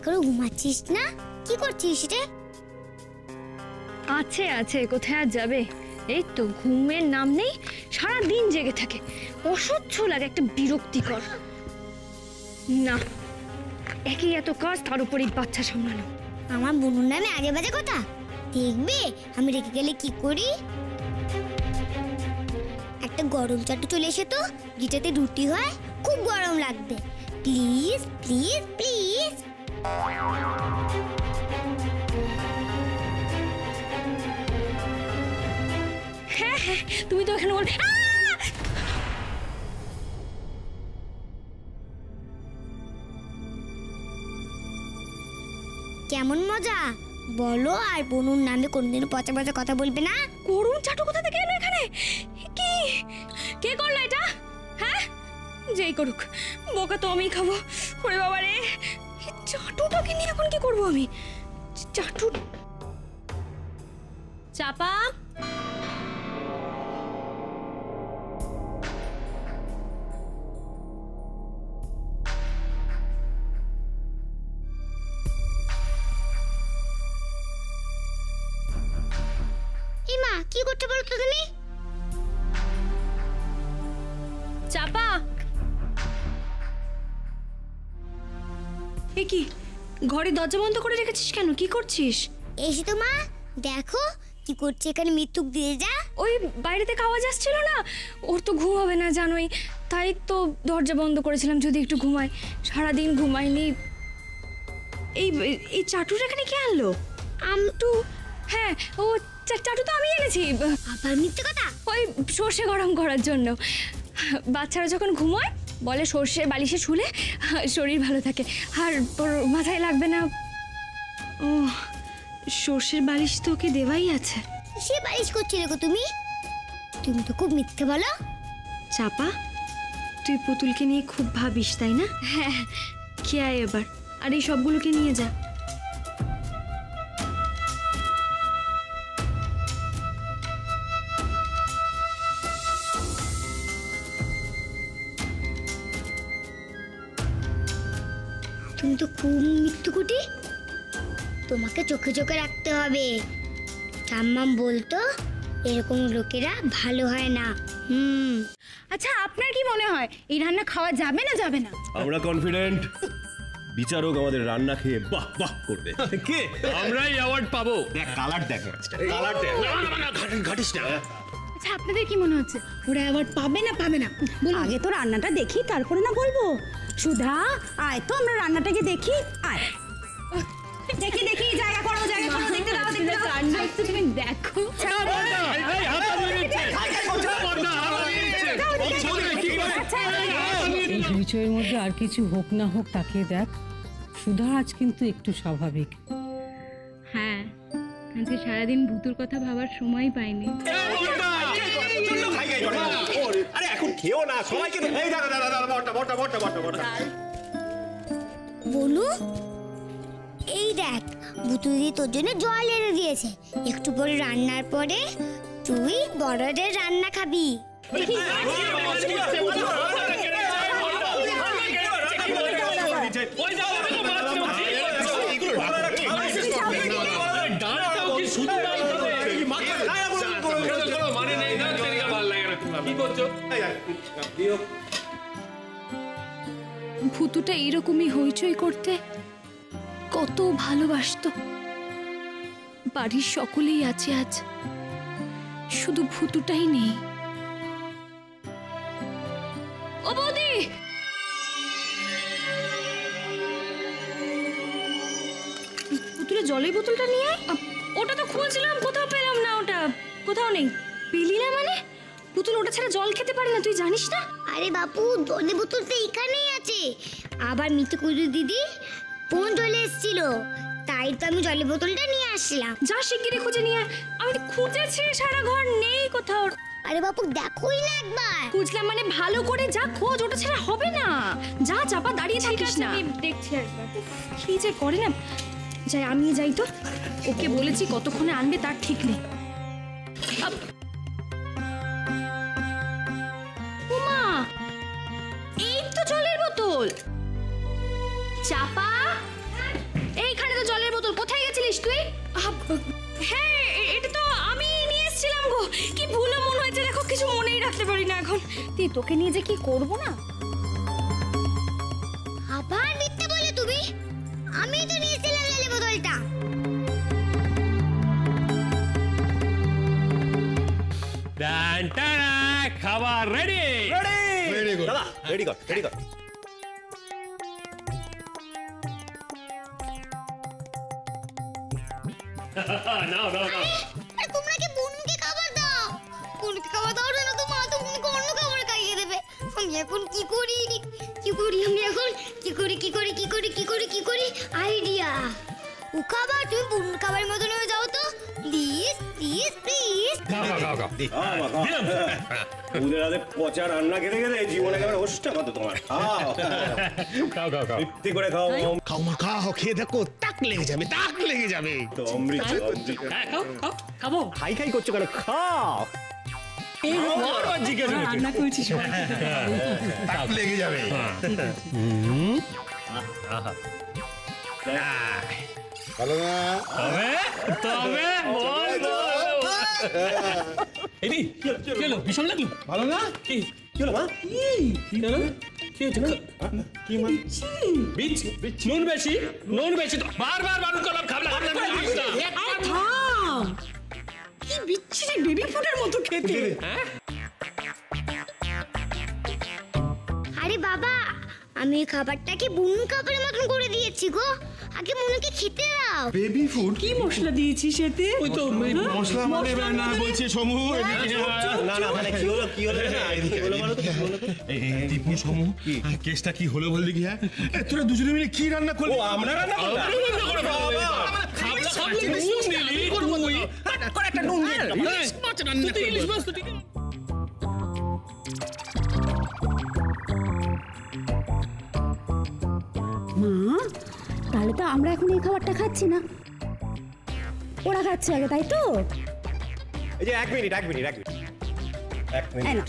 এখনো ঘুমাচ্ছিস না? কি করছিস রে? আছে আছে, কোথায় আর যাবে? এই তো ঘুমের নাম নেই, সারা দিন জেগে থাকে, অসহ্য লাগে, একটা বিরক্তিকর। না, একই এত কাজ, তার উপরই বাচ্চা সামলানো। আমার বোনের নামে আগে বাজে কথা। দেখবে আমি রেখে গেলে কি করি। একটা গরম চাটু চলে এসে তো, যেটাতে রুটি হয়, খুব গরম লাগবে। Please please please. হ্যাঁ হ্যাঁ, তুমি তো এখানে বল। কেমন মজা বলো? আর বোনুর নামে কোনদিনও পচা পচা কথা বলবে না। গরম চাটু কোথা থেকে এলো এখানে? কি কে করলো এটা? হ্যাঁ, যেই করুক, বোকা তো আমিই খাবো। ওরে বাবা রে, চাটুটাকে নিয়ে এখন কি করবো আমি? চাটু চাপা, মা কি করতে বলো তো তুমি? চাপা, এ কি ঘরে দরজা বন্ধ করে রেখেছিস কেন? কি করছিস? এসে তো মা, দেখো কি করছে এখানে। মৃত্যুক দিয়ে যা। ওই বাইরে থেকে আওয়াজ আসছিল না, ওর তো ঘুম হবে না জানোই, তাই তো দরজা বন্ধ করেছিলাম, যদি একটু ঘুমাই। সারাদিন ঘুমাইনি। এই এই চাটুর এখানে কে আনলো? আমটু? হ্যাঁ, ও চাটু তো আমি এনেছি। আবার মিথ্যে কথা? ওই সর্ষে গরম করার জন্য। বাচ্চারা যখন ঘুমায় বলে সর্ষের বালিশে শুলে শরীর ভালো থাকে, আর ওর মাথায় লাগবে না। ও, সর্ষের বালিশ তো ওকে দেওয়াই আছে। সে বালিশ করছিলে গো তুমি? তুমি তো খুব মিথ্যে বলো। চাপা, তুই পুতুলকে নিয়ে খুব ভাবিস তাই না? হ্যাঁ, খেয়ে আয় এবার, আর এই সবগুলোকে নিয়ে যা। তুমি তো খুব মিথ্যুকুটি। তোমাকে চোখে চোখে রাখতে হবে। ঠাম্মাম বলতো এরকম লোকেরা ভালো হয় না। আচ্ছা, আপনার কি মনে হয় এই রান্না খাওয়া যাবে না যাবে না? আমরা কনফিডেন্ট বিচারক আমাদের রান্না খেয়ে বাহ বাহ করবে। কে? আমরাই অ্যাওয়ার্ড পাবো। দেখ কালার দেখ, কালার দেখ। ঘাটিস না। আচ্ছা, আপনাদের কি মনে হচ্ছে ওরা অ্যাওয়ার্ড পাবে না পাবে না? আগে তো রান্নাটা দেখি, তারপরে না বলবো। সুধা, আয় তো আমরা রান্নাটাকে দেখি। আয় দেখি দেখি, জায়গা করো জায়গা করো, দেখতে দাও দেখতে দাও। রান্না একটু তুমি দেখো। এই হইচয়ের মধ্যে আর কিছু হোক না হোক তাকিয়ে দেখ, সুধা আজ কিন্তু একটু স্বাভাবিক। হ্যাঁ, আজকে সারাদিন ভূতুর কথা ভাবার সময় পাইনি। আরে এখন খেও না, সবাইকে তো এই দাদা দাদা বড়টা বড়টা বড়টা বড়টা বড়টা। বনু, এই দেখ ভুতুদি তোর জন্য জল এনে দিয়েছে। একটু পরে রান্নার পরে তুই বড়দের রান্না খাবি। ভুতুটা এইরকমই হইচই করতে কত ভালোবাসতো। বাড়ির সকলেই আছে আজ, শুধু ভুতুটাই নেই। ও বৌদি, ভুতুরে জলের বোতলটা নিয়ে আয়। ওটা তো খুঁজলাম, কোথাও পেলাম না। ওটা কোথাও নেই। পেলি না মানে? পুতুল ওটা ছাড়া জল খেতে পারে না, তুই জানিস না? আরে বাপু, জলের বোতল তো এখানেই আছে। আবার মিতুকুদু দিদি ফোন চলে এসেছিল, তাই তো আমি জলের বোতলটা নিয়ে আসলাম। যা শিগগিরই খুঁজে নিয়ে আয়। আমি খুঁজেছি সারা ঘর, নেই কোথাও। আরে বাপু দেখোই না একবার। খুঁজলাম মানে ভালো করে যা খোঁজ, ওটা ছাড়া হবে না। যা চাপা, দাঁড়িয়ে থাকিস না। আমি দেখছি একবার। কি যে করে না। যাই, আমি যাই তো। ওকে বলেছি কতক্ষণে আনবে তার ঠিক নেই। ওমা, এই তো জলের বোতল। চাপা, হ্যাঁ, এটা তো আমি নিয়ে এসেছিলাম গো। কি ভুলে মনে হয়েছে দেখো, কিছু মনেই রাখতে পারি না এখন। তুই তোকে নিয়ে যে কি করবো না। আবার মিথ্যে বলে তুমি? আমি তো নিয়েছিলাম লালে বোতলটা। খাবার রেডি। রেডি দাদা, রেডি কর, রেডি কর। নাও নাও নাও। আরে তোমরা কি বুনুকে খাবার দাও? বুনুকে খাবার দাও না তো মা তো বুনুকে অন্য খাবার খাইয়ে দেবে। আমি এখন কি করি? আমি এখন কি করি? আইডিয়া। ও খাবার তুমি বুনুর খাবার মতন হয়ে যাও তো। প্লিজ। খাও খাও খাও। ওদের হাতে পচা রান্না খেতে খেতে জীবনে একেবারে হোসটা কত তোমার। খাও খাও খাও খাও। তৃপ্তি করে খাও। খাও মা খাও, খেয়ে দেখো, তাক লেগে যাবে। তো অমৃত খাও খাও খাবো। খাই করছো কেন? খাও। জিজ্ঞেস করছি। রান্না করেছিস তাক লেগে যাবে। ভালো না? তবে বল এই কি হলো? ভীষণ লাগলো? ভালো না? কি কি হলো মা? কি হলো? কি হচ্ছে? কি মা? বিচ নুন বেশি তো বারবার বারণ করলাম খাবলা থাম, কি বিচ্ছিরি বেবি ফুডের মতো খেতে। আরে বাবা, আমি এই খাবারটাকে বুনুর খাবারের মতন করে দিয়েছি গো। আগে মনুকে খেতে দাও। Baby food? কি মশলা দিয়েছিস এতে? ওই তো মশলা মানে না বলছে সমু। না মানে কি হলো না এদিকে বলো বলো তো, বলো তো। দীপু সমু, কেসটা কি হলো বল দেখি। হ্যাঁ, তোরা দুজনে মিলে কি রান্না করলি? ও আমরা রান্না করলাম। খাবলা খাবলা নুন দিলি তুই করে একটা নুন দিয়ে ইলিশ মাছ রান্না তুই ইলিশ মাছ তো ঠিক মা, তাহলে তো আমরা এখন এই খাবারটা খাচ্ছি না, ওরা খাচ্ছে আগে, তাই তো? এই যে এক মিনিট এই না।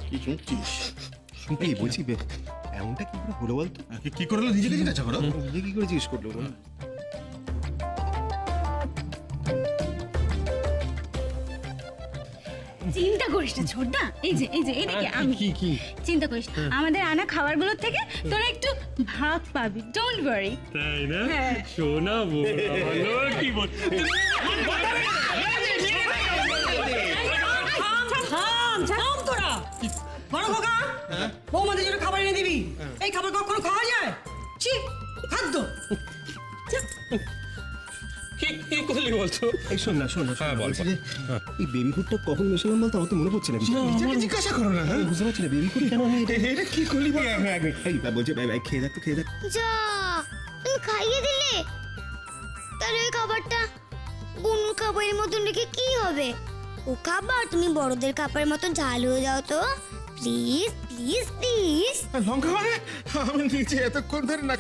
কি শুনছিস? এই বলছি এমনটা কি করে হলো বলতো? কি করলো? নিজেকে জিজ্ঞাসা করো। নিজে কি করে জিজ্ঞেস করলো? চিন্তা করিস না ছোটদা, এই যে এইদিকে আমি কি চিন্তা করিস না, আমাদের আনা খাবারগুলোর থেকে তোরা একটু ভাগ পাবি, ডোন্ট ওয়ারি। তাই না শোনাবো ভালো কি বল থাম তোরা। বড় খোকা, বৌমাদের জন্য খাবার এনে দিবি। এই খাবার কখনো খাওয়া যায়? ছি, খাদ্য। কি করলি বলছো? এই শোন না হ্যাঁ, বল। বলছি যে, এই বেবি ফুডটা কখন মেশালাম বলতো আমার তো মনে পড়ছে না। নিজেকে জিজ্ঞাসা করো না। আমি বুঝতে পারছি না বেবি ফুড কেন আমি এটা কি করলি? এই বলছে খেয়ে দেখ তো, খেয়ে দেখ। যা, তুমি খাইয়ে দিলে। তাহলে ওই খাবারটা বুনুর খাবারের মতন রেখে কি হবে? ও খাবার তুমি বড়দের খাবারের মতন ঝাল হয়ে যাও তো। প্লিজ। লঙ্কা মানে আমি নিচে এতক্ষণ ধরে না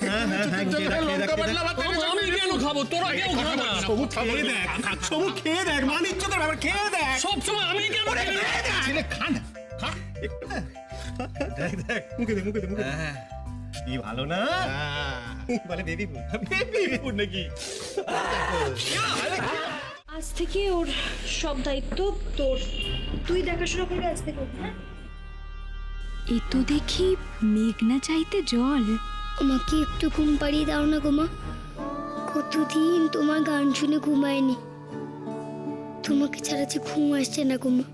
লঙ্কা বাটলাম। আমি কেন খাবো? তোরা কেউ খা না। সবু খেয়ে দেখ, সবু খেয়ে দেখ, মানিজ্য তোর আবার খেয়ে দেখ। সব সময় আমি কেন ছেলে খা না, খা। দেখ মুখে দে কি ভালো না বলে বেবি ফুড নাকি? আজ থেকে ওর সব দায়িত্ব তোর, তুই দেখাশোনা করবি আজ থেকে। হ্যাঁ, এই তো দেখি মেঘনা চাইতে জল। আমাকে একটু ঘুম পাড়িয়ে দাও না গো মা। কতদিন তোমার গান শুনে ঘুমায়নি। তোমাকে ছাড়া যে ঘুম আসছে না গো মা।